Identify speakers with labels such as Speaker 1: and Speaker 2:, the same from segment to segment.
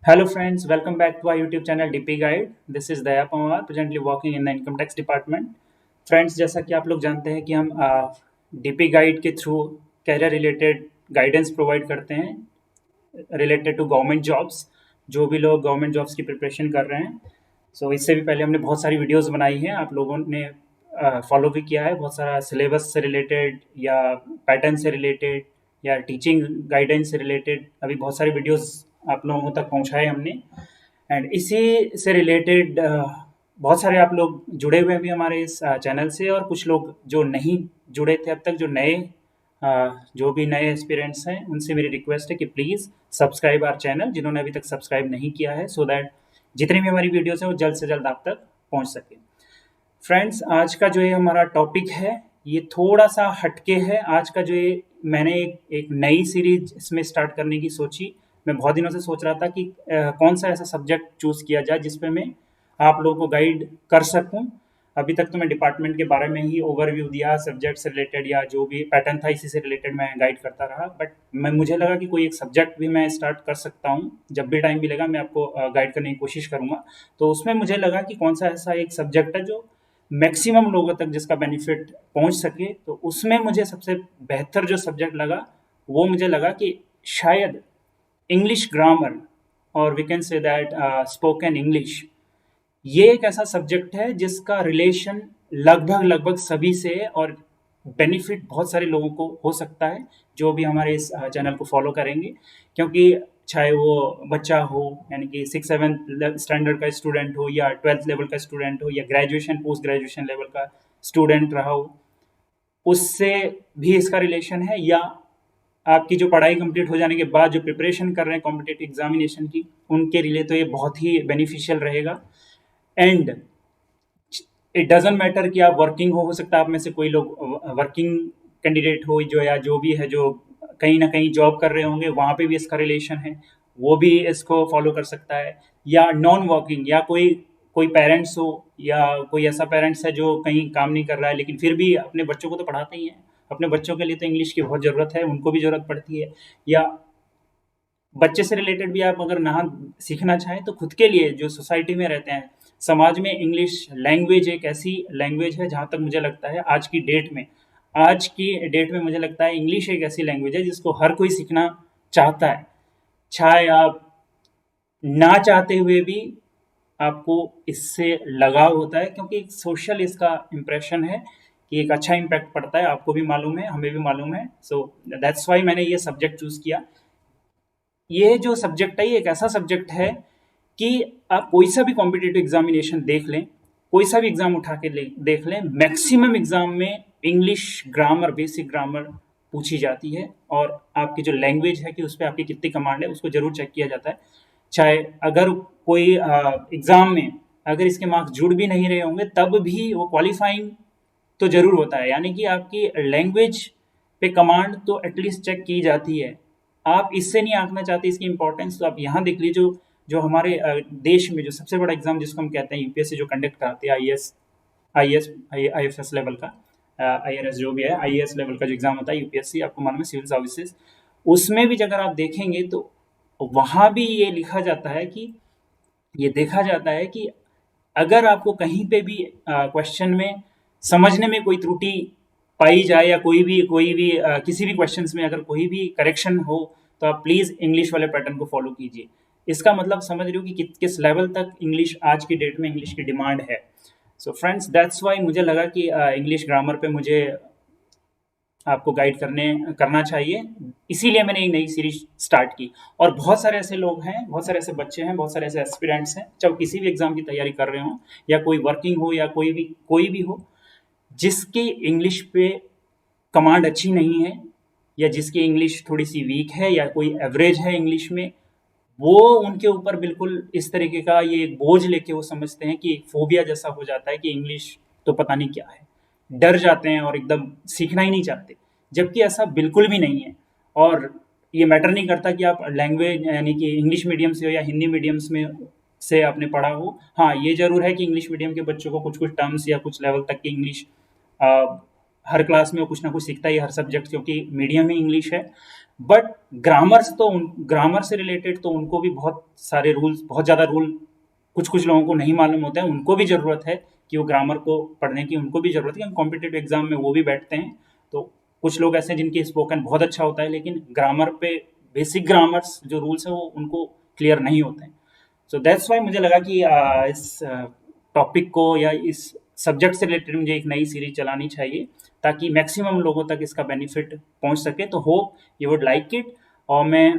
Speaker 1: Hello friends, welcome back to our YouTube channel DP Guide. This is Daya Pawar, presently working in the Income Tax Department. Friends, जैसा कि आप लोग जानते हैं कि हम डीपी गाइड के through career related guidance provide करते हैं रिलेटेड टू गवर्नमेंट जॉब्स। जो भी लोग गवर्नमेंट जॉब्स की प्रिपरेशन कर रहे हैं, इससे भी पहले हमने बहुत सारी वीडियोस बनाई हैं, आप लोगों ने फॉलो भी किया है। बहुत सारा सिलेबस से रिलेटेड या पैटर्न से रिलेटेड या टीचिंग गाइडेंस से रिलेटेड अभी बहुत सारी वीडियोस आप लोगों तक पहुंचाए हमने। एंड इसी से रिलेटेड बहुत सारे आप लोग जुड़े हुए हैं भी हमारे इस चैनल से, और कुछ लोग जो नहीं जुड़े थे अब तक, जो भी नए एस्पिरेंट्स हैं, उनसे मेरी रिक्वेस्ट है कि प्लीज़ सब्सक्राइब आवर चैनल, जिन्होंने अभी तक सब्सक्राइब नहीं किया है, सो दैट जितनी भी हमारी वीडियोस हैं वो जल्द से जल्द आप तक पहुंच सके। फ्रेंड्स, आज का जो ये हमारा टॉपिक है ये थोड़ा सा हटके है। आज का जो ये मैंने एक नई सीरीज इसमें स्टार्ट करने की सोची। मैं बहुत दिनों से सोच रहा था कि कौन सा ऐसा सब्जेक्ट चूज़ किया जाए जिसपे मैं आप लोगों को गाइड कर सकूं। अभी तक तो मैं डिपार्टमेंट के बारे में ही ओवरव्यू दिया, सब्जेक्ट से रिलेटेड या जो भी पैटर्न था इसी से रिलेटेड मैं गाइड करता रहा। बट मुझे लगा कि कोई एक सब्जेक्ट भी मैं स्टार्ट कर सकता हूँ। जब भी टाइम मिलेगा मैं आपको गाइड करने की कोशिश करूँगा। तो उसमें मुझे लगा कि कौन सा ऐसा एक सब्जेक्ट है जो मैक्सिमम लोगों तक जिसका बेनिफिट पहुंच सके। तो उसमें मुझे सबसे बेहतर जो सब्जेक्ट लगा वो मुझे लगा कि शायद इंग्लिश ग्रामर, और we can say that spoken English, ये एक ऐसा सब्जेक्ट है जिसका रिलेशन लगभग लगभग सभी से है, और बेनिफिट बहुत सारे लोगों को हो सकता है जो भी हमारे इस चैनल को फॉलो करेंगे। क्योंकि चाहे वो बच्चा हो, यानी कि 6-7 स्टैंडर्ड का स्टूडेंट हो, या 12th लेवल का स्टूडेंट हो, या ग्रेजुएशन पोस्ट ग्रेजुएशन लेवल का स्टूडेंट रहा हो, उससे भी इसका रिलेशन है। या आपकी जो पढ़ाई कंप्लीट हो जाने के बाद जो प्रिपरेशन कर रहे हैं कॉम्पिटेटिव एग्जामिनेशन की, उनके लिए तो ये बहुत ही बेनिफिशियल रहेगा। एंड इट डजेंट मैटर कि आप वर्किंग हो सकता है आप में से कोई लोग वर्किंग कैंडिडेट हो, जो या जो भी है, जो कहीं ना कहीं जॉब कर रहे होंगे, वहाँ पे भी इसका रिलेशन है, वो भी इसको फॉलो कर सकता है। या नॉन वर्किंग, या कोई कोई पेरेंट्स हो, या कोई ऐसा पेरेंट्स है जो कहीं काम नहीं कर रहा है लेकिन फिर भी अपने बच्चों को तो पढ़ाते ही हैं। अपने बच्चों के लिए तो इंग्लिश की बहुत ज़रूरत है, उनको भी ज़रूरत पड़ती है। या बच्चे से रिलेटेड भी आप अगर ना सीखना चाहें तो खुद के लिए, जो सोसाइटी में रहते हैं, समाज में इंग्लिश लैंग्वेज एक ऐसी लैंग्वेज है, जहाँ तक मुझे लगता है आज की डेट में मुझे लगता है इंग्लिश एक ऐसी लैंग्वेज है जिसको हर कोई सीखना चाहता है। चाहे आप ना चाहते हुए भी आपको इससे लगाव होता है, क्योंकि एक सोशल इसका इम्प्रेशन है कि एक अच्छा इम्पैक्ट पड़ता है। आपको भी मालूम है, हमें भी मालूम है। सो दैट्स वाई मैंने ये सब्जेक्ट चूज़ किया। ये जो सब्जेक्ट है ये एक ऐसा सब्जेक्ट है कि आप कोई सा भी कॉम्पिटिटिव एग्जामिनेशन देख लें, कोई सा भी एग्जाम उठा के देख लें, मैक्सिमम एग्जाम में इंग्लिश ग्रामर, बेसिक ग्रामर पूछी जाती है। और आपकी जो लैंग्वेज है कि उस पर आपकी कितनी कमांड है उसको जरूर चेक किया जाता है। चाहे अगर कोई एग्जाम में अगर इसके मार्क्स जुड़ भी नहीं रहे होंगे तब भी वो क्वालिफाइंग तो जरूर होता है, यानी कि आपकी लैंग्वेज पे कमांड तो एटलीस्ट चेक की जाती है। आप इससे नहीं आंकना चाहते इसकी इंपॉर्टेंस, तो आप यहाँ देख लीजिए, जो हमारे देश में जो सबसे बड़ा एग्जाम जिसको हम कहते हैं यूपीएससी जो कंडक्ट कराती है, आईएएस लेवल का, आईआरएस जो भी है, आईएएस लेवल का जो एग्जाम होता है यूपीएससी, आपको मालूम है, सिविल सर्विसेज, उसमें भी अगर आप देखेंगे तो वहाँ भी ये लिखा जाता है कि ये देखा जाता है कि अगर आपको कहीं पे भी क्वेश्चन में समझने में कोई त्रुटि पाई जाए, या कोई भी किसी भी क्वेश्चंस में अगर कोई भी करेक्शन हो, तो आप प्लीज़ इंग्लिश वाले पैटर्न को फॉलो कीजिए। इसका मतलब समझ रहे हो कि किस लेवल तक इंग्लिश आज की डेट में इंग्लिश की डिमांड है। सो फ्रेंड्स, दैट्स वाई मुझे लगा कि इंग्लिश ग्रामर पे मुझे आपको गाइड करना चाहिए, इसीलिए मैंने एक नई सीरीज स्टार्ट की। और बहुत सारे ऐसे लोग हैं, बहुत सारे ऐसे बच्चे हैं, बहुत सारे ऐसे एस्पिरेंट्स हैं, चाहे किसी भी एग्जाम की तैयारी कर रहे हों, या कोई वर्किंग हो, या कोई भी हो, जिसकी इंग्लिश पे कमांड अच्छी नहीं है, या जिसकी इंग्लिश थोड़ी सी वीक है, या कोई एवरेज है इंग्लिश में, वो उनके ऊपर बिल्कुल इस तरीके का ये एक बोझ लेके वो समझते हैं कि एक फोबिया जैसा हो जाता है कि इंग्लिश तो पता नहीं क्या है, डर जाते हैं और एकदम सीखना ही नहीं चाहते। जबकि ऐसा बिल्कुल भी नहीं है। और ये मैटर नहीं करता कि आप लैंग्वेज, यानी कि इंग्लिश मीडियम से हो या हिंदी मीडियम्स में से आपने पढ़ा हो। हाँ, ये जरूर है कि इंग्लिश मीडियम के बच्चों को कुछ कुछ टर्म्स या कुछ लेवल तक की इंग्लिश हर क्लास में वो कुछ ना कुछ सीखता ही, हर सब्जेक्ट, क्योंकि मीडियम ही इंग्लिश है। बट ग्रामर से रिलेटेड तो उनको भी बहुत सारे रूल्स, बहुत ज़्यादा रूल कुछ कुछ लोगों को नहीं मालूम होता है, उनको भी ज़रूरत है कि वो ग्रामर को पढ़ने की, उनको भी ज़रूरत है, क्योंकि कॉम्पिटेटिव एग्जाम में वो भी बैठते हैं। तो कुछ लोग ऐसे हैं जिनकी स्पोकन बहुत अच्छा होता है, लेकिन ग्रामर पे बेसिक ग्रामर्स जो रूल्स है वो उनको क्लियर नहीं होते हैं। सो दैट्स वाई मुझे लगा कि इस टॉपिक को या इस सब्जेक्ट से रिलेटेड मुझे एक नई सीरीज चलानी चाहिए, ताकि मैक्सिमम लोगों तक इसका बेनिफिट पहुंच सके। तो hope you would like it. और मैं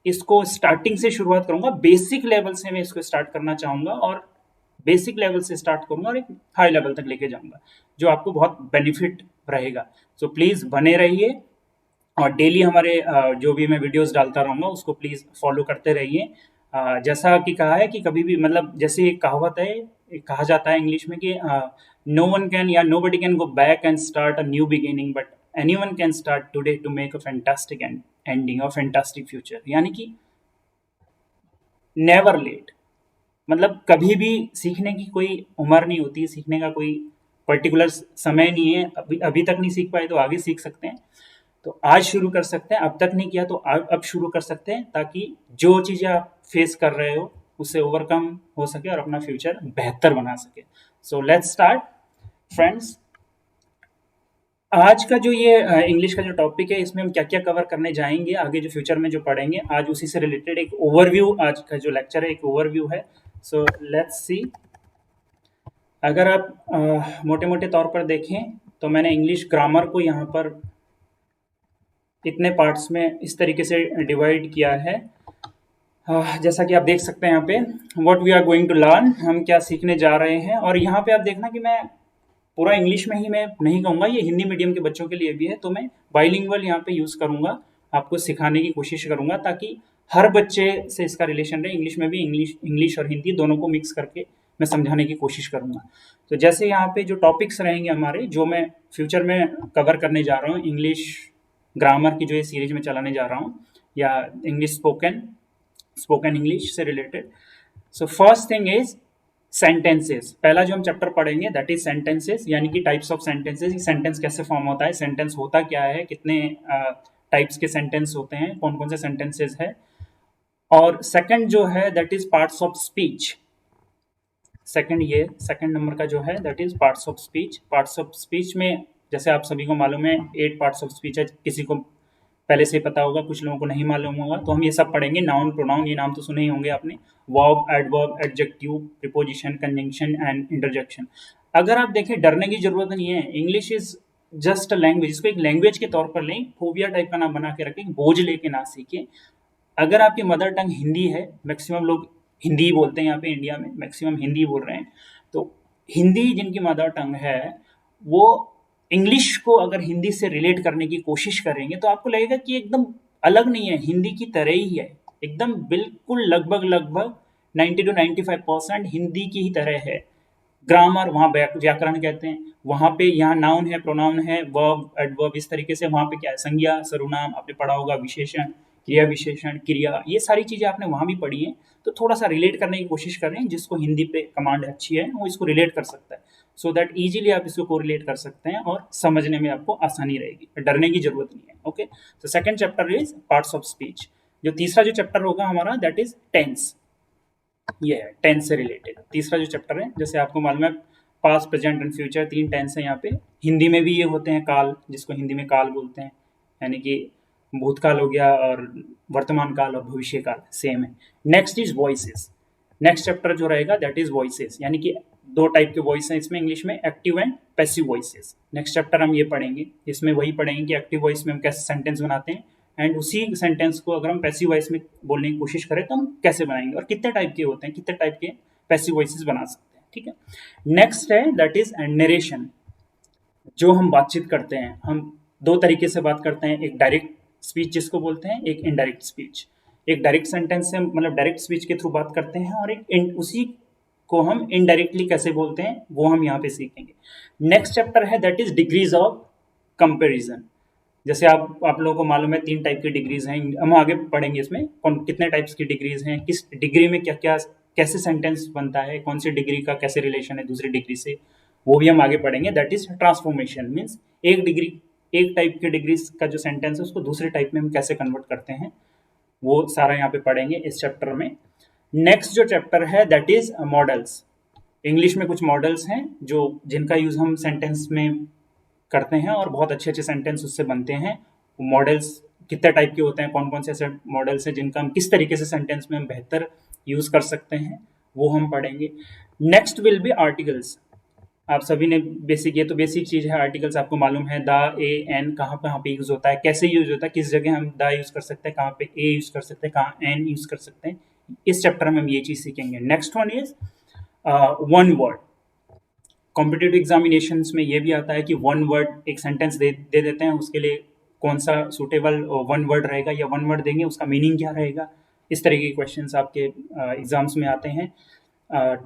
Speaker 1: इसको स्टार्टिंग से शुरुआत करूंगा, बेसिक लेवल से मैं इसको स्टार्ट करना चाहूंगा, और बेसिक लेवल से स्टार्ट करूंगा और एक हाई लेवल तक लेके जाऊंगा, जो आपको बहुत बेनिफिट रहेगा। सो प्लीज़ बने रहिए, और डेली हमारे जो भी मैं वीडियोस डालता रहूँगा उसको प्लीज़ फॉलो करते रहिए। जैसा कि कहा है कि कभी भी, मतलब जैसे एक कहावत है, एक कहा जाता है इंग्लिश में कि नो वन कैन या nobody can go back and start a new beginning, but anyone can start today to make a fantastic ending और फैंटास्टिक फ्यूचर। यानी कि नेवर लेट, मतलब कभी भी सीखने की कोई उम्र नहीं होती है, सीखने का कोई पर्टिकुलर समय नहीं है। अभी अभी तक नहीं सीख पाए तो आगे सीख सकते हैं। तो आज शुरू कर सकते हैं, अब तक नहीं किया तो अब शुरू कर सकते हैं, ताकि जो चीज़ें आप फेस कर रहे हो उससे ओवरकम हो सके और अपना फ्यूचर बेहतर बना सके। So let's start friends. आज का जो ये इंग्लिश का जो टॉपिक है, इसमें हम क्या क्या कवर करने जाएंगे, आगे जो फ्यूचर में जो पढ़ेंगे, आज उसी से रिलेटेड एक ओवरव्यू, आज का जो लेक्चर है एक ओवरव्यू है। So let's see. अगर आप मोटे मोटे तौर पर देखें तो मैंने इंग्लिश ग्रामर को यहाँ पर इतने पार्ट्स में इस तरीके से डिवाइड किया है। जैसा कि आप देख सकते हैं यहाँ पे, what we are going to learn, हम क्या सीखने जा रहे हैं। और यहाँ पे आप देखना कि मैं पूरा इंग्लिश में ही मैं नहीं कहूँगा, ये हिंदी मीडियम के बच्चों के लिए भी है, तो मैं बाइलिंगुअल यहाँ पे यूज़ करूँगा, आपको सिखाने की कोशिश करूँगा, ताकि हर बच्चे से इसका रिलेशन रहे। इंग्लिश में भी इंग्लिश इंग्लिश और हिंदी दोनों को मिक्स करके मैं समझाने की कोशिश करूँगा। तो जैसे यहाँ पे जो टॉपिक्स रहेंगे हमारे, जो मैं फ्यूचर में कवर करने जा रहा हूँ, इंग्लिश ग्रामर की जो ये सीरीज में चलाने जा रहा हूँ, या इंग्लिश स्पोकन इंग्लिश से related. So first thing is sentences. पहला जो हम चैप्टर पढ़ेंगे दैट इज सेंटेंसेस, यानी कि टाइप्स ऑफ सेंटेंसेस। सेंटेंस कैसे फॉर्म होता है, सेंटेंस होता क्या है, कितने टाइप्स के सेंटेंस होते हैं, कौन कौन से सेंटेंसेस है। और सेकंड जो है that is parts of speech. Second number का जो है that is parts of speech. Parts of speech में जैसे आप सभी को मालूम है 8 पार्ट्स ऑफ स्पीच है, किसी को पहले से ही पता होगा, कुछ लोगों को नहीं मालूम होगा। तो हम ये सब पढ़ेंगे। नाउन, प्रोनाउन, ये नाम तो सुने ही होंगे आपने। Verb, adverb, adjective, preposition, conjunction and interjection. अगर आप देखें, डरने की जरूरत नहीं है। English is just a language. इसको एक लैंग्वेज के तौर पर लें, फोबिया टाइप का नाम बना के रखें, बोझ लेके ना सीखें। अगर आपकी मदर टंग हिंदी है, मैक्सिमम लोग हिंदी ही बोलते हैं यहाँ पे इंडिया में, मैक्सिमम हिंदी बोल रहे हैं। तो हिंदी जिनकी मदर टंग है, वो इंग्लिश को अगर हिंदी से रिलेट करने की कोशिश करेंगे तो आपको लगेगा कि एकदम अलग नहीं है, हिंदी की तरह ही है, एकदम बिल्कुल लगभग लगभग 90 to 95% हिंदी की ही तरह है। ग्रामर वहाँ व्याकरण कहते हैं, वहाँ पे यहाँ नाउन है, प्रोनाउन है, वर्ब, एडवर्ब, इस तरीके से वहाँ पे क्या है, संज्ञा, सर्वनाम आपने पढ़ा होगा, विशेषण, क्रिया विशेषण, क्रिया, ये सारी चीज़ें आपने वहाँ भी पढ़ी हैं। तो थोड़ा सा रिलेट करने की कोशिश कर रहे हैं, जिसको हिंदी पे कमांड अच्छी है वो इसको रिलेट कर सकता है, सो दैट इजीली आप इसको कोरिलेट कर सकते हैं और समझने में आपको आसानी रहेगी, डरने की जरूरत नहीं है। ओके, तो second chapter is parts of speech. जो तीसरा जो चैप्टर होगा हमारा दैट इज टेंस। ये है टेंस से रिलेटेड तीसरा जो चैप्टर है। जैसे आपको मालूम है, past, present and future, 3 tense है यहाँ पे। हिंदी में भी ये होते हैं काल, जिसको हिंदी में काल बोलते हैं, यानी कि भूतकाल हो गया, और वर्तमान काल और भविष्य काल सेम है। Next is voices. Next chapter जो रहेगा दैट इज वॉइसेस, यानी कि 2 टाइप के वॉइस हैं इसमें इंग्लिश में, active and passive voices. Next chapter हम ये पढ़ेंगे, इसमें वही पढ़ेंगे कि एक्टिव वॉइस में हम कैसे सेंटेंस बनाते हैं, एंड उसी सेंटेंस को अगर हम पैसिव वॉइस में बोलने की कोशिश करें तो हम कैसे बनाएंगे, और कितने टाइप के होते हैं, कितने टाइप के पैसिव वॉइसेस बना सकते हैं। ठीक है, नेक्स्ट है दैट इज नरेशन। जो हम बातचीत करते हैं, हम 2 तरीके से बात करते हैं, एक डायरेक्ट स्पीच जिसको बोलते हैं, एक इनडायरेक्ट स्पीच। एक डायरेक्ट सेंटेंस से, मतलब डायरेक्ट स्पीच के थ्रू बात करते हैं, और एक उसी को हम इनडायरेक्टली कैसे बोलते हैं वो हम यहाँ पे सीखेंगे। नेक्स्ट चैप्टर है that is degrees of comparison. जैसे आप लोगों को मालूम है 3 टाइप की डिग्रीज हैं, हम आगे पढ़ेंगे इसमें कौन कितने टाइप्स की डिग्रीज हैं, किस डिग्री में क्या क्या कैसे सेंटेंस बनता है, कौन सी डिग्री का कैसे रिलेशन है दूसरी डिग्री से, वो भी हम आगे पढ़ेंगे। दैट इज ट्रांसफॉर्मेशन, मीन्स एक डिग्री एक टाइप के डिग्रीज का जो सेंटेंस है उसको दूसरे टाइप में हम कैसे कन्वर्ट करते हैं, वो सारा यहाँ पे पढ़ेंगे इस चैप्टर में। नेक्स्ट जो चैप्टर है दैट इज मॉडल्स। इंग्लिश में कुछ मॉडल्स हैं जो जिनका यूज हम सेंटेंस में करते हैं और बहुत अच्छे अच्छे सेंटेंस उससे बनते हैं। मॉडल्स कितने टाइप के होते हैं, कौन कौन से ऐसे मॉडल्स हैं जिनका हम किस तरीके से सेंटेंस में हम बेहतर यूज कर सकते हैं, वो हम पढ़ेंगे। Next will be articles. आप सभी ने बेसिक, ये तो बेसिक चीज है, आर्टिकल्स आपको मालूम है, द, ए, एन कहाँ कहाँ पे यूज होता है, कैसे यूज होता है, किस जगह हम द यूज कर सकते हैं, कहाँ पे ए यूज कर सकते हैं, कहाँ एन यूज कर सकते हैं। इस चैप्टर में हम ये चीज सीखेंगे। Next one is one word. Competitive examinations में ये भी आता है कि वन वर्ड एक सेंटेंस दे देते हैं, उसके लिए कौन सा सुटेबल वन वर्ड रहेगा या वन वर्ड देंगे उसका मीनिंग क्या रहेगा, इस तरह के क्वेश्चंस आपके एग्जाम्स में आते हैं।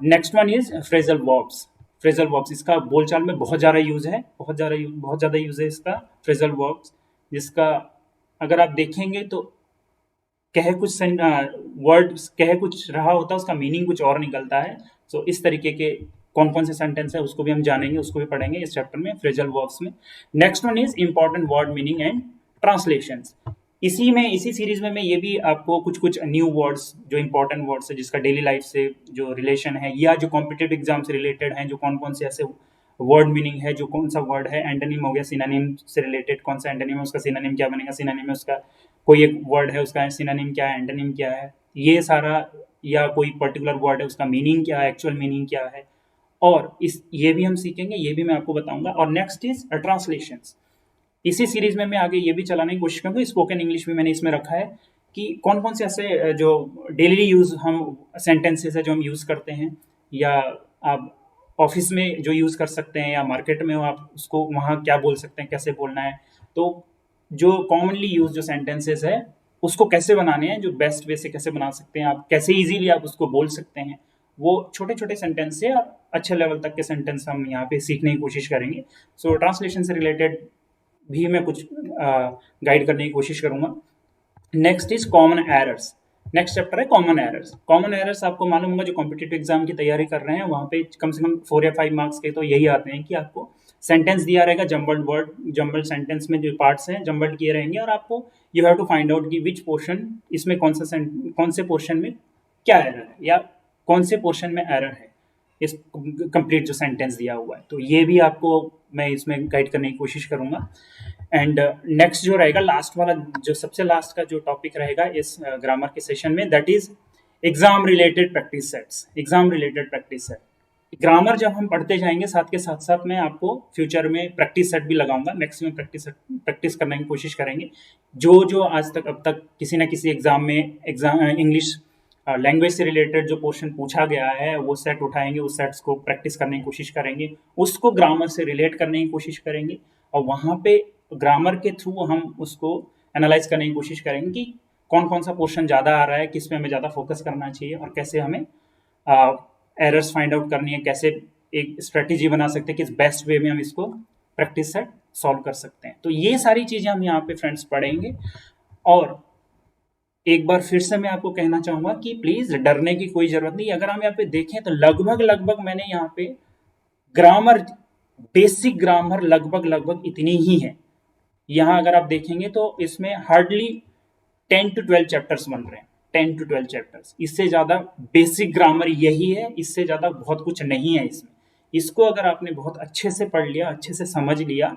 Speaker 1: Next one is phrasal verbs. Phrasal verbs इसका बोलचाल में बहुत ज़्यादा यूज है, बहुत ज़्यादा यूज है इसका फ्रेजल वर्ब्स, जिसका अगर आप देखेंगे तो कह कुछ वर्ड कह कुछ रहा होता है, उसका मीनिंग कुछ और निकलता है। सो इस तरीके के कौन कौन से सेंटेंस है उसको भी हम जानेंगे, उसको भी पढ़ेंगे इस चैप्टर में फ्रेजल वर्ब्स में। Next one is important word meaning and translations. इसी सीरीज में मैं ये भी आपको कुछ कुछ न्यू वर्ड्स जो इंपॉर्टेंट वर्ड्स है जिसका डेली लाइफ से जो रिलेशन है या जो कॉम्पिटेटिव एग्जाम से रिलेटेड हैं, जो कौन कौन से ऐसे वर्ड मीनिंग है, जो कौन सा वर्ड है, एंटोनिम हो गया, सिनोनिम से रिलेटेड कौन सा एंटोनिम है, उसका सिनोनिम क्या बनेगा, सिनोनिम में उसका कोई एक वर्ड है उसका सिनोनिम क्या है, एंटोनिम क्या है, ये सारा, या कोई पर्टिकुलर वर्ड है उसका मीनिंग क्या है, एक्चुअल मीनिंग क्या है, और इस ये भी हम सीखेंगे, ये भी मैं आपको बताऊंगा। और नेक्स्ट इज ट्रांसलेशंस। इसी सीरीज में मैं आगे ये भी चलाने की कोशिश करूंगा, स्पोकन इंग्लिश भी मैंने इसमें रखा है कि कौन कौन से ऐसे जो डेली यूज हम सेंटेंसेस है जो हम यूज करते हैं, या आप ऑफिस में जो यूज कर सकते हैं या मार्केट में हो आप उसको वहाँ क्या बोल सकते हैं, कैसे बोलना है। तो जो कॉमनली यूज जो सेंटेंसेस है उसको कैसे बनाने हैं, जो बेस्ट वे से कैसे बना सकते हैं आप, कैसे इजीली आप उसको बोल सकते हैं, वो छोटे छोटे सेंटेंस से और अच्छे लेवल तक के सेंटेंस हम यहाँ पे सीखने की कोशिश करेंगे। सो ट्रांसलेशन से रिलेटेड भी मैं कुछ गाइड करने की कोशिश करूंगा। Next is common errors. Next chapter है कॉमन एरर्स। कॉमन एरर्स आपको मालूम होगा, जो कॉम्पिटेटिव एग्जाम की तैयारी कर रहे हैं वहाँ पे कम से कम 4 या 5 मार्क्स के तो यही आते हैं कि आपको सेंटेंस दिया रहेगा, जम्बल्ड वर्ड, जम्बल्ड सेंटेंस में जो पार्ट्स हैं जम्बल्ड किए रहेंगे, और आपको you have to find out कि विच पोर्शन इसमें कौन से पोर्शन में क्या एरर है या कौन से पोर्शन में एरर है इस कंप्लीट जो सेंटेंस दिया हुआ है। तो ये भी आपको मैं इसमें गाइड करने की कोशिश करूंगा। एंड नेक्स्ट जो रहेगा लास्ट वाला, जो सबसे लास्ट का जो टॉपिक रहेगा इस ग्रामर के सेशन में, that is exam related practice sets. Exam related practice set, grammar जब हम पढ़ते जाएंगे साथ के साथ साथ मैं आपको फ्यूचर में प्रैक्टिस सेट भी लगाऊंगा, मैक्सिमम प्रैक्टिस करने की कोशिश करेंगे। जो जो आज तक अब तक किसी ना किसी एग्जाम में इंग्लिश लैंग्वेज से रिलेटेड जो पोर्शन पूछा गया है वो सेट उठाएंगे, उस सेट्स को प्रैक्टिस करने की कोशिश करेंगे, उसको ग्रामर से रिलेट करने की कोशिश करेंगे, और वहाँ पे ग्रामर के थ्रू हम उसको एनालाइज करने की कोशिश करेंगे कि कौन कौन सा पोर्शन ज़्यादा आ रहा है, किस पे हमें ज़्यादा फोकस करना चाहिए, और कैसे हमें एरर्स फाइंड आउट करनी है, कैसे एक स्ट्रेटेजी बना सकते हैं, किस बेस्ट वे में हम इसको प्रैक्टिस सेट सॉल्व कर सकते हैं। तो ये सारी चीज़ें हम यहाँ पे फ्रेंड्स पढ़ेंगे। और एक बार फिर से मैं आपको कहना चाहूंगा कि प्लीज डरने की कोई जरूरत नहीं। अगर हम यहाँ पे देखें तो लगभग मैंने यहाँ पे ग्रामर, बेसिक ग्रामर लगभग इतनी ही है। यहाँ अगर आप देखेंगे तो इसमें हार्डली 10 to 12 चैप्टर्स बन रहे हैं, 10 to 12 चैप्टर्स। इससे ज्यादा बेसिक ग्रामर यही है, इससे ज्यादा बहुत कुछ नहीं है इसमें। इसको अगर आपने बहुत अच्छे से पढ़ लिया, अच्छे से समझ लिया,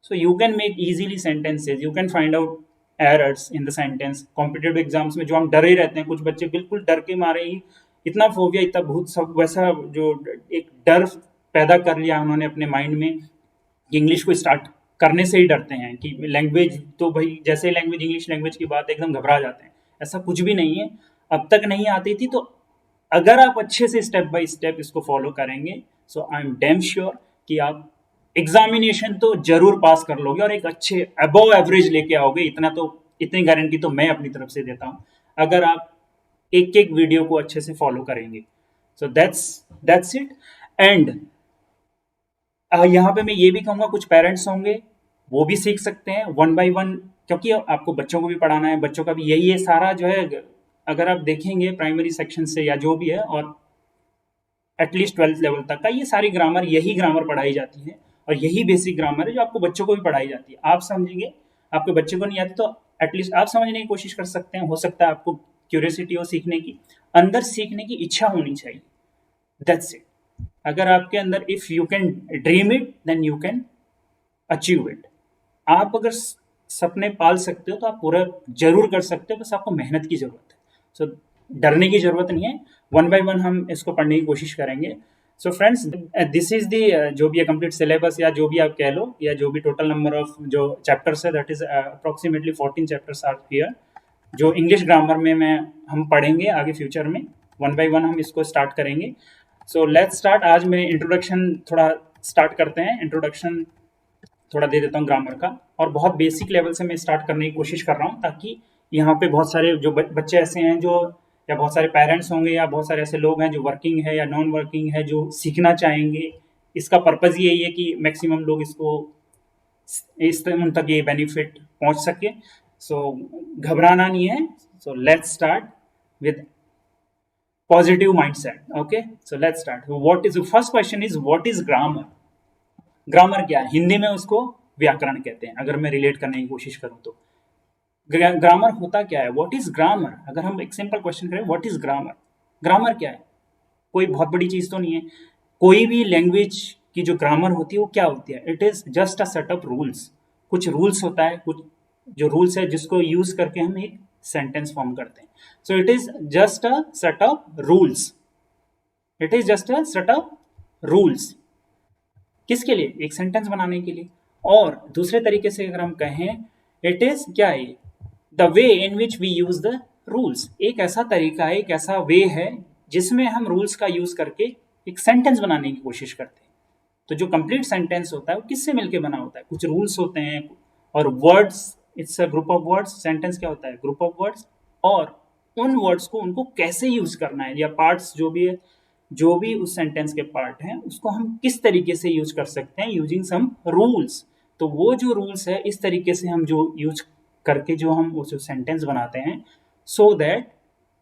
Speaker 1: so you can make easily sentences, you can find out errors in the sentence. Competitive exams में जो हम डरे रहते हैं, कुछ बच्चे बिल्कुल डर के मारे ही इतना फोबिया, इतना भूत सब वैसा जो एक डर पैदा कर लिया उन्होंने अपने माइंड में कि इंग्लिश को स्टार्ट करने से ही डरते हैं कि लैंग्वेज तो भाई जैसे लैंग्वेज इंग्लिश लैंग्वेज की बात एकदम घबरा जाते हैं। ऐसा कुछ भी नहीं है, अब तक नहीं आती थी। तो अगर आप अच्छे से स्टेप बाय स्टेप इसको फॉलो करेंगे, सो आई एम डैम श्योर कि आप एग्जामिनेशन तो जरूर पास कर लोगे और एक अच्छे अबव एवरेज लेके आओगे। इतनी गारंटी तो मैं अपनी तरफ से देता हूँ, अगर आप एक एक वीडियो को अच्छे से फॉलो करेंगे। So that's it. एंड यहाँ पे मैं ये भी कहूँगा, कुछ पेरेंट्स होंगे वो भी सीख सकते हैं वन बाय वन, क्योंकि आपको बच्चों को भी पढ़ाना है, बच्चों का भी यही है सारा जो है। अगर आप देखेंगे प्राइमरी सेक्शन से या जो भी है, और एटलीस्ट 12th लेवल तक का ये सारी ग्रामर, यही ग्रामर पढ़ाई जाती है। और यही बेसिक ग्रामर है जो आपको बच्चों को भी पढ़ाई जाती है। आप समझेंगे, आपके बच्चे को नहीं आती तो एटलीस्ट आप समझने की कोशिश कर सकते हैं। हो सकता है आपको क्यूरियोसिटी हो सीखने की, अंदर सीखने की इच्छा होनी चाहिए, दैट्स इट। अगर आपके अंदर if you can dream it then you can achieve it. आप अगर सपने पाल सकते हो तो आप पूरा जरूर कर सकते हो, बस आपको मेहनत की जरूरत है। सो डरने की जरूरत नहीं है, वन बाय वन हम इसको पढ़ने की कोशिश करेंगे। So friends, this is the जो भी कंप्लीट सिलेबस या जो भी आप कह लो, या जो भी टोटल नंबर ऑफ जो चैप्टर्स है, that is approximately 14 chapters are here, जो इंग्लिश ग्रामर में हम पढ़ेंगे आगे फ्यूचर में। वन बाय वन हम इसको स्टार्ट करेंगे। So let's start. आज मैं इंट्रोडक्शन थोड़ा स्टार्ट करते हैं। इंट्रोडक्शन थोड़ा दे देता हूँ ग्रामर का, और बहुत बेसिक लेवल से मैं स्टार्ट करने की कोशिश कर रहा हूँ, ताकि यहाँ पे बहुत सारे जो बच्चे ऐसे हैं जो, या बहुत सारे पेरेंट्स होंगे, या बहुत सारे ऐसे लोग हैं जो वर्किंग है या नॉन वर्किंग है, जो सीखना चाहेंगे। इसका पर्पज़ यही है कि मैक्सिमम लोग इसको इस उन तक ये बेनिफिट पहुंच सके। सो घबराना नहीं है। So let's start with positive mindset. Okay, so let's start. What is first question is what is grammar. Grammar क्या है? हिंदी में उसको व्याकरण कहते हैं, अगर मैं रिलेट करने की कोशिश करूं तो। ग्रामर होता क्या है? What is grammar? अगर हम एक सिंपल क्वेश्चन करें, व्हाट इज ग्रामर, ग्रामर क्या है? कोई बहुत बड़ी चीज तो नहीं है। कोई भी लैंग्वेज की जो ग्रामर होती है वो क्या होती है? It is just a set of rules. कुछ रूल्स होता है, कुछ जो रूल्स है जिसको यूज करके हम एक सेंटेंस फॉर्म करते हैं। So it is just a set of rules. It is just a set of rules. किसके लिए? एक सेंटेंस बनाने के लिए। और दूसरे तरीके से अगर हम कहें, इट इज क्या है? The way in which we use the rules. एक ऐसा तरीका है, एक ऐसा वे है जिसमें हम रूल्स का यूज करके एक सेंटेंस बनाने की कोशिश करते हैं। तो जो कंप्लीट सेंटेंस होता है वो किससे मिलके बना होता है? कुछ रूल्स होते हैं और words. It's a group of words. Sentence क्या होता है? Group of words. और उन वर्ड्स को उनको कैसे यूज करना है, या पार्ट्स जो भी है, जो भी उस सेंटेंस के पार्ट हैं, उसको हम किस तरीके से यूज कर सकते हैं यूजिंग सम रूल्स। तो वो जो रूल्स है, इस तरीके से हम जो यूज करके जो हम उस सेंटेंस बनाते हैं, सो दैट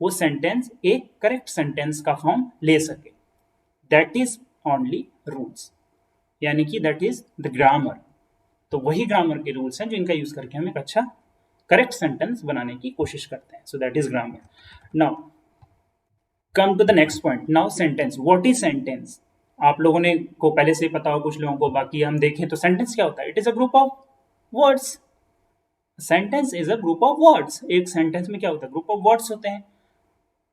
Speaker 1: वो सेंटेंस एक करेक्ट सेंटेंस का फॉर्म ले सके। दैट इज ओनली रूल्स, यानी कि दैट इज द ग्रामर। तो वही ग्रामर के रूल्स हैं जो इनका यूज करके हम एक अच्छा करेक्ट सेंटेंस बनाने की कोशिश करते हैं। So that is grammar. Now come to the next point. Now sentence. What is sentence? आप लोगों ने को पहले से ही पता हो, कुछ लोगों को। बाकी हम देखें तो सेंटेंस क्या होता है? It is a group of words. Sentence is a group of words. एक सेंटेंस में क्या होता है? ग्रुप ऑफ वर्ड्स होते हैं।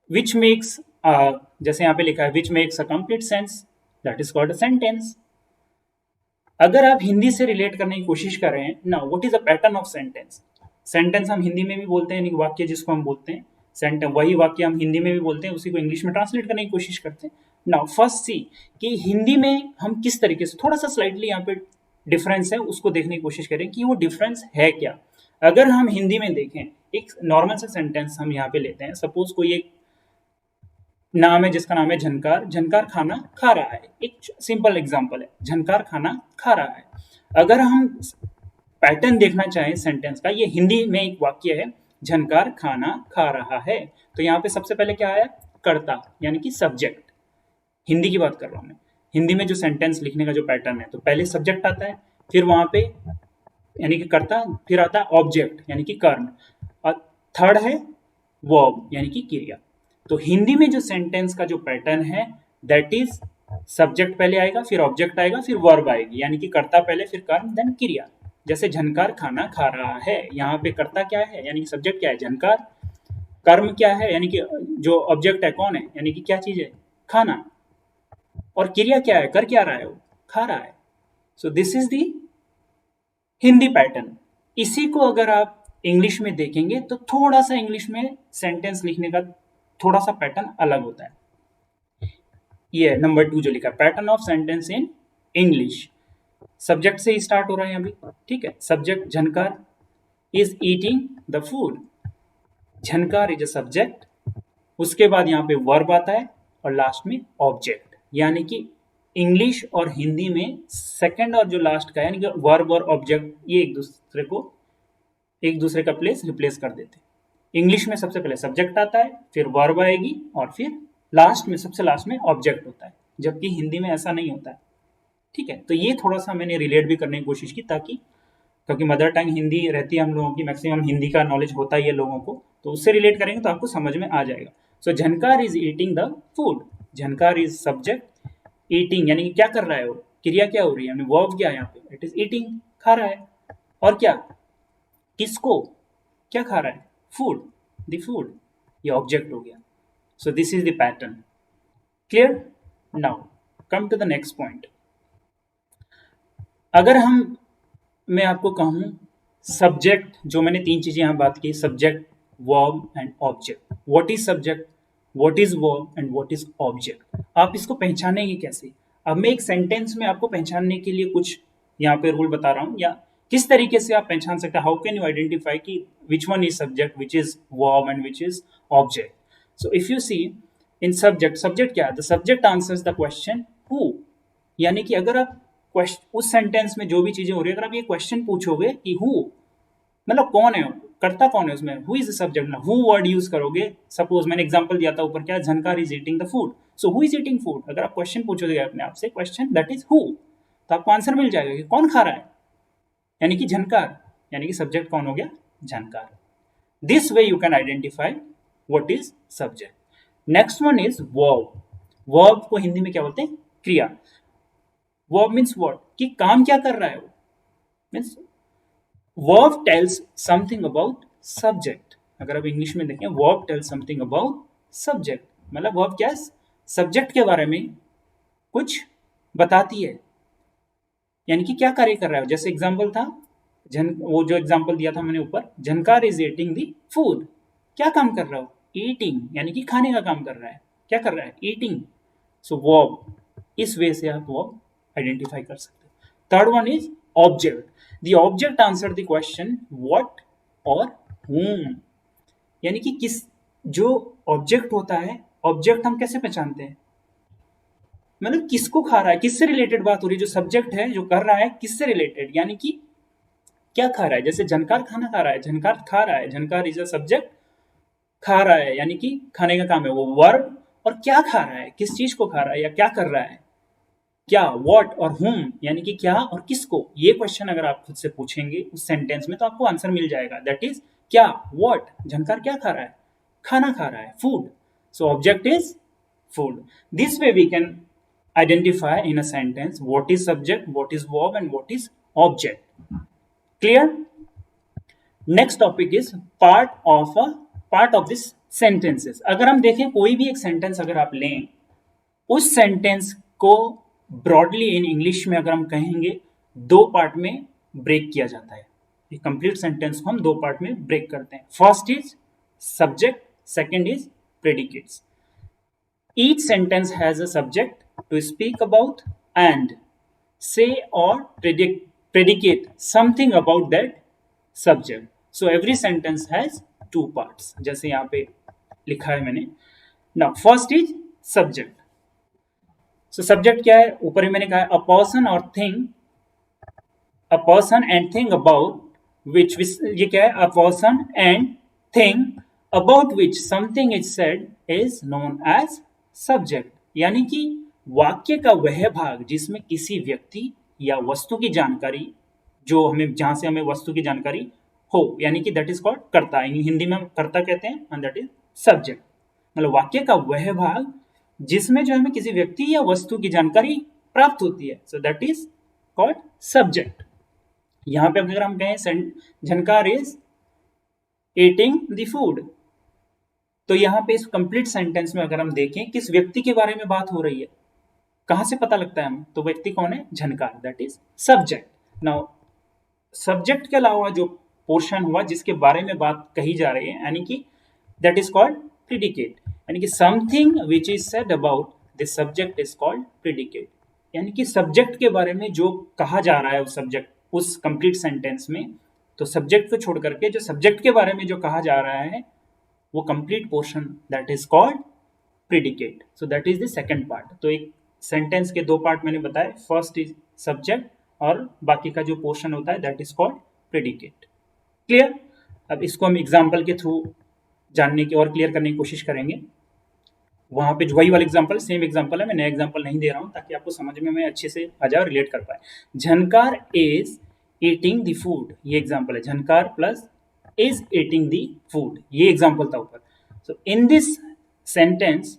Speaker 1: विच मेक्स, जैसे यहाँ पे लिखा है, which makes a complete sense, that is called a sentence. अगर आप हिंदी से रिलेट करने की कोशिश कर रहे हैं, ना what is a pattern of sentence. Sentence हम हिंदी में भी बोलते हैं, यानी वाक्य जिसको हम बोलते हैं सेंटेंस, वही वाक्य हम हिंदी में भी बोलते हैं, उसी को इंग्लिश में ट्रांसलेट करने की कोशिश करते हैं। नाउ फर्स्ट सी कि हिंदी में हम किस तरीके से, थोड़ा सा स्लाइटली यहाँ पे डिफरेंस है, उसको देखने की कोशिश करें कि वो डिफरेंस है क्या। अगर हम हिंदी में देखें, एक नॉर्मल सा सेंटेंस हम यहाँ पे लेते हैं। सपोज कोई एक नाम है जिसका नाम है झनकार। झनकार खाना खा रहा है। एक सिंपल एग्जांपल है, झनकार खाना खा रहा है। अगर हम पैटर्न देखना चाहें सेंटेंस का, ये हिंदी में एक वाक्य है, झनकार खाना खा रहा है। तो यहाँ पे सबसे पहले क्या आया? कर्ता, यानी कि सब्जेक्ट। हिंदी की बात कर रहा हूं मैं। हिंदी में जो सेंटेंस लिखने का जो पैटर्न है, तो पहले सब्जेक्ट आता है, फिर वहां पे यानी कि कर्ता, फिर आता है ऑब्जेक्ट यानी कि कर्म, और थर्ड है वर्ब यानी कि क्रिया। तो हिंदी में जो सेंटेंस का जो पैटर्न है, दैट इज सब्जेक्ट पहले आएगा, फिर ऑब्जेक्ट आएगा, फिर वर्ब आएगी, यानी कि कर्ता पहले, फिर कर्म, देन क्रिया। जैसे झनकार खाना खा रहा है, यहाँ पे कर्ता क्या है, यानी कि सब्जेक्ट क्या है? झनकार। कर्म क्या है, यानी कि जो ऑब्जेक्ट है कौन है, यानी कि क्या चीज है? खाना। और क्रिया क्या है? कर क्या रहा है? वो खा रहा है। सो this is the Hindi pattern. इसी को अगर आप इंग्लिश में देखेंगे तो थोड़ा सा इंग्लिश में सेंटेंस लिखने का थोड़ा सा पैटर्न अलग होता है। ये नंबर 2 जो लिखा, pattern of sentence in English. Subject से ही स्टार्ट हो रहा है अभी, ठीक है। Subject Jhankar is eating the food. Jhankar is a subject, उसके बाद यहाँ पे वर्ब आता है, और लास्ट में ऑब्जेक्ट। यानी कि इंग्लिश और हिंदी में सेकंड और जो लास्ट का यानी कि वर्ब और ऑब्जेक्ट, ये एक दूसरे का प्लेस रिप्लेस कर देते हैं। इंग्लिश में सबसे पहले सब्जेक्ट आता है, फिर वर्ब आएगी, और फिर लास्ट में, सबसे लास्ट में ऑब्जेक्ट होता है, जबकि हिंदी में ऐसा नहीं होता है, ठीक है, तो ये थोड़ा सा मैंने रिलेट भी करने की कोशिश की, ताकि क्योंकि मदर टंग हिंदी रहती है हम लोगों की, मैक्सिमम हिंदी का नॉलेज होता ही है लोगों को, तो उससे रिलेट करेंगे तो आपको समझ में आ जाएगा। So Jhankar is eating the food, Jhankar is subject, eating यानी कि क्या कर रहा है वो, क्रिया क्या हो रही है, वर्ब क्या है यहाँ पे, इट इज ईटिंग, खा रहा है। और क्या, किसको, क्या खा रहा है, फूड, द फूड, ये ऑब्जेक्ट हो गया। So this is the pattern, clear. Now come to the next point. अगर हम, मैं आपको कहूं सब्जेक्ट, जो मैंने तीन चीजें यहां बात की, subject, verb and object, what is subject, what is verb and what is object, आप इसको पहचानेंगे कैसे। अब मैं एक सेंटेंस में आपको पहचानने के लिए कुछ यहाँ पे रूल बता रहा हूँ, या किस तरीके से आप पहचान सकते हैं, हाउ कैन यू आइडेंटिफाई कि which one is subject, which is verb and which is object. So if you see in subject, subject क्या है, the subject answers the question who, यानी कि अगर आप उस सेंटेंस में जो भी चीजें हो रही है, अगर आप ये क्वेश्चन पूछोगे कि हु, मतलब कौन है, करता कौन है उसमें, हु इज द सब्जेक्ट, ना हु वर्ड यूज करोगे। सपोज मैंने एग्जांपल दिया था ऊपर, क्या, Jhankar is eating the food, so who is eating food, अगर आप क्वेश्चन पूछोगे अपने आप से, क्वेश्चन दैट इज हु, तो आपको आंसर मिल जाएगा कि कौन खा रहा है, यानी कि झनकार, यानी कि सब्जेक्ट कौन हो गया, Jhankar. This way you can identify what is subject. Next one is verb, verb को हिंदी में क्या बोलते हैं, क्रिया। वर्ब मीन्स व्हाट, कि काम क्या कर रहा है वो, means verb tells something about subject. अगर आप इंग्लिश में देखें, verb tells something about subject, मतलब वर्ब क्या है, सब्जेक्ट के बारे में कुछ बताती है, यानी कि क्या कार्य कर रहा है। जैसे एग्जांपल था, वो जो एग्जांपल दिया था मैंने ऊपर, झनकार इज ईटिंग दी फूड, क्या काम कर रहा हो, ईटिंग, यानी कि खाने का काम कर रहा है, क्या कर रहा है, ईटिंग। सो वर्ब, इस वे से आप वर्ब आइडेंटिफाई कर सकते हैं। Third one is object, the object answer the question what और whom, यानी कि किस, जो ऑब्जेक्ट होता है, ऑब्जेक्ट हम कैसे पहचानते हैं, मतलब किसको खा रहा है, किससे रिलेटेड बात हो रही है, जो सब्जेक्ट है जो कर रहा है किससे रिलेटेड, यानी कि क्या खा रहा है। जैसे झनकार खाना खा रहा है, झनकार खा रहा है, झनकार इज अ सब्जेक्ट, खा रहा है यानी कि खाने का काम है वो वर्ब, और क्या खा रहा है, किस चीज को खा रहा है या क्या कर रहा है, क्या, व्हाट और whom, यानी कि क्या और किसको। ये क्वेश्चन अगर आप खुद से पूछेंगे उस सेंटेंस में तो आपको आंसर मिल जाएगा, दैट इज क्या, व्हाट, झनकार क्या खा रहा है, खाना खा रहा है, food. So object is food. This way we can identify in a sentence what is subject, what is verb and what is object, clear। next topic is part of this sentences। अगर हम देखें कोई भी एक sentence अगर आप लें, उस सेंटेंस को ब्रॉडली इन इंग्लिश में अगर हम कहेंगे, दो पार्ट में ब्रेक किया जाता है। एक कंप्लीट सेंटेंस को हम दो पार्ट में ब्रेक करते हैं। First is subject, second is predicates. Each sentence has a subject to speak about and say or predicate something about that subject. So every sentence has two parts. जैसे यहाँ पे लिखा है मैंने। Now first is subject. So subject क्या है? ऊपर ही मैंने कहा a person or thing, a person and thing about which ये क्या है? A person and thing about which something is said is known as subject, यानी कि वाक्य का वह भाग जिसमें किसी व्यक्ति या वस्तु की जानकारी, जो हमें, जहां से हमें वस्तु की जानकारी हो, यानी कि दैट इज कॉल्ड कर्ता, हिंदी में हम कर्ता कहते हैं, एंड दैट इज सब्जेक्ट। मतलब वाक्य का वह भाग जिसमें जो हमें किसी व्यक्ति या वस्तु की जानकारी प्राप्त होती है, सो दैट इज कॉल्ड सब्जेक्ट। यहां पे अगर हम कहें झनकार इज ईटिंग द फूड, तो यहाँ पे इस कंप्लीट सेंटेंस में अगर हम देखें किस व्यक्ति के बारे में बात हो रही है, कहां से पता लगता है हमें, तो व्यक्ति कौन है, Jhankar, that is subject. Now subject के अलावा जो पोर्शन हुआ जिसके बारे में बात कही जा रही है, यानी कि दैट इज कॉल्ड प्रेडिकेट, यानी कि something which is said about this subject is called predicate, यानी कि सब्जेक्ट के बारे में जो कहा जा रहा है उस सब्जेक्ट, उस कंप्लीट सेंटेंस में, तो सब्जेक्ट को छोड़ करके जो सब्जेक्ट के बारे में जो कहा जा रहा है वो complete portion, that is called predicate. So that is the second part. तो एक सेंटेंस के दो पार्ट मैंने बताए, फर्स्ट इज सब्जेक्ट और बाकी का जो पोर्शन होता है that is called predicate, clear. अब इसको हम एग्जांपल के थ्रू जानने की और क्लियर करने की कोशिश करेंगे। वहाँ पे वही वाला एग्जांपल, सेम एग्जांपल है, मैं नया एग्जांपल नहीं दे रहा हूँ ताकि आपको समझ में मैं अच्छे से आ जाए और रिलेट कर पाए। Jhankar is eating the food, ये एग्जांपल है। Jhankar plus is eating the food, ये एग्जांपल था ऊपर। So in this sentence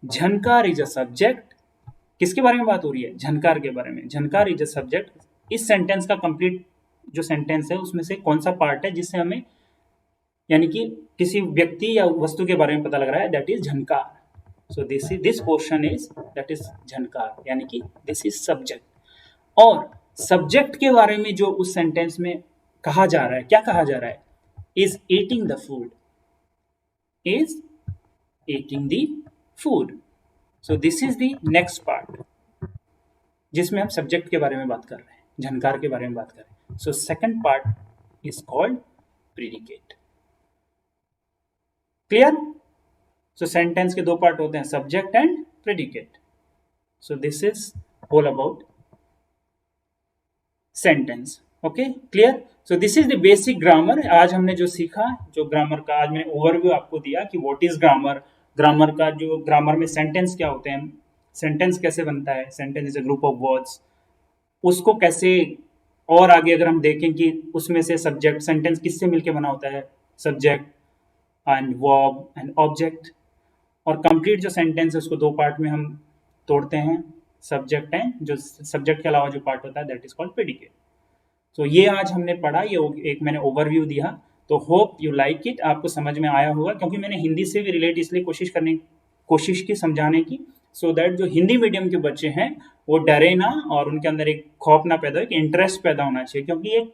Speaker 1: Jhankar is a subject. किसके बारे में बात हो रही है? झनकार के बारे में। झनकार इज अ सब्जेक्ट। इस सेंटेंस का कंप्लीट जो सेंटेंस है उसमें से कौन सा पार्ट है जिससे हमें यानी कि किसी व्यक्ति या वस्तु के बारे में पता लग रहा है, that is Jhankar. So this portion is that is Jhankar, यानी कि दिस इज सब्जेक्ट। और सब्जेक्ट के बारे में जो उस सेंटेंस में कहा जा रहा है, क्या कहा जा रहा है? Is eating the food, is eating the food. So this is the next part जिसमें हम सब्जेक्ट के बारे में बात कर रहे हैं, झनकार के बारे में बात कर रहे हैं। So second part is called predicate. Clear? So sentence के दो पार्ट होते हैं, subject and predicate. So this is all about sentence. Okay, clear? So this is the basic grammar. आज हमने जो सीखा, जो ग्रामर का आज मैंने ओवरव्यू आपको दिया कि व्हाट इज ग्रामर, ग्रामर का जो ग्रामर में सेंटेंस क्या होते हैं, सेंटेंस कैसे बनता है, sentence is a group of words, उसको कैसे, और आगे अगर हम देखें कि उसमें से सब्जेक्ट, सेंटेंस किससे मिलके बना होता है, subject and verb and object. और कंप्लीट जो सेंटेंस है उसको दो पार्ट में हम तोड़ते हैं, सब्जेक्ट एंड जो सब्जेक्ट के अलावा जो पार्ट होता है दैट इज कॉल्ड प्रेडिकेट। तो ये आज हमने पढ़ा, ये एक मैंने ओवरव्यू दिया। तो होप यू लाइक इट, आपको समझ में आया होगा, क्योंकि मैंने हिंदी से भी रिलेट इसलिए कोशिश की समझाने की, सो दैट जो हिंदी मीडियम के बच्चे हैं वो डरे ना और उनके अंदर एक खौफ ना पैदा हो, एक इंटरेस्ट पैदा होना चाहिए। क्योंकि एक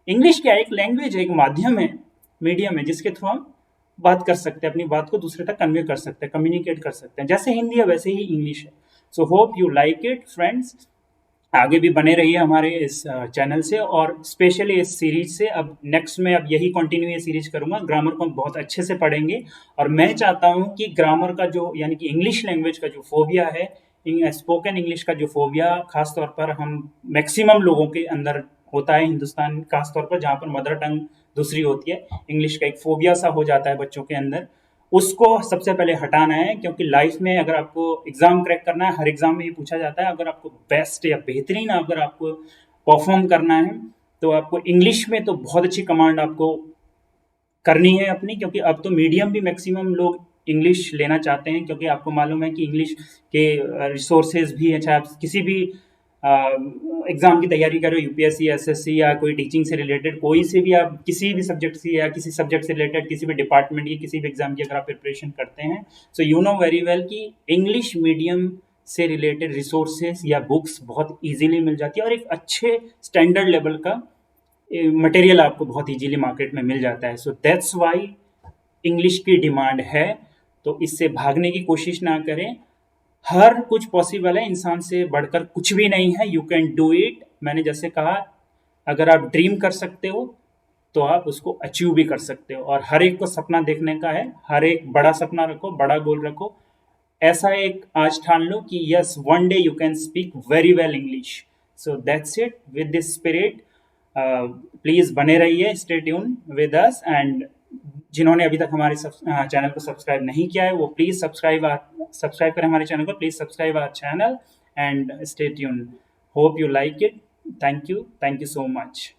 Speaker 1: इंग्लिश क्या है, एक लैंग्वेज है, एक माध्यम है, मीडियम है जिसके थ्रू हम बात कर सकते हैं, अपनी बात को दूसरे तक कन्वे कर सकते हैं, कम्युनिकेट कर सकते हैं। जैसे हिंदी है वैसे ही इंग्लिश है। So hope you like it friends. आगे भी बने रहिए हमारे इस चैनल से, और स्पेशली इस सीरीज से। अब नेक्स्ट में अब यही कंटिन्यू ये सीरीज करूंगा, ग्रामर को हम बहुत अच्छे से पढ़ेंगे। और मैं चाहता हूं कि ग्रामर का जो यानी कि इंग्लिश लैंग्वेज का जो फोबिया है, स्पोकन इंग्लिश का जो फोबिया खासतौर पर हम मैक्सिमम लोगों के अंदर होता है, हिंदुस्तान खासतौर पर जहाँ पर मदर टंग दूसरी होती है, इंग्लिश का एक फोबिया सा हो जाता है बच्चों के अंदर, उसको सबसे पहले हटाना है। क्योंकि लाइफ में अगर आपको एग्जाम क्रैक करना है, हर एग्जाम में ये पूछा जाता है, अगर आपको बेस्ट या बेहतरीन अगर आपको परफॉर्म करना है तो आपको इंग्लिश में तो बहुत अच्छी कमांड आपको करनी है अपनी। क्योंकि अब तो मीडियम भी मैक्सिमम लोग इंग्लिश लेना चाहते हैं, क्योंकि आपको मालूम है कि इंग्लिश के रिसोर्सेज भी हैं। चाहे आप किसी भी एग्जाम की तैयारी कर रहे हो, यूपीएससी, एसएससी या कोई टीचिंग से रिलेटेड, कोई से भी आप किसी भी सब्जेक्ट से या किसी सब्जेक्ट से रिलेटेड किसी भी डिपार्टमेंट की किसी भी एग्जाम की अगर आप प्रिपरेशन करते हैं, so you know very well कि इंग्लिश मीडियम से रिलेटेड रिसोर्सेज या बुक्स बहुत इजीली मिल जाती है, और एक अच्छे स्टैंडर्ड लेवल का मटेरियल आपको बहुत इजीली मार्केट में मिल जाता है। सो दैट्स वाई इंग्लिश की डिमांड है। तो इससे भागने की कोशिश ना करें, हर कुछ पॉसिबल है, इंसान से बढ़कर कुछ भी नहीं है। You can do it. मैंने जैसे कहा, अगर आप ड्रीम कर सकते हो तो आप उसको अचीव भी कर सकते हो। और हर एक को सपना देखने का है, हर एक बड़ा सपना रखो, बड़ा गोल रखो। ऐसा एक आज ठान लो कि yes, one day you can speak very well English. So that's it. With this spirit please बने रहिए, stay tune with us. And जिन्होंने अभी तक हमारे चैनल को सब्सक्राइब नहीं किया है वो प्लीज सब्सक्राइब करें हमारे चैनल को, please subscribe our channel and stay tune. Hope you like it. Thank you so much.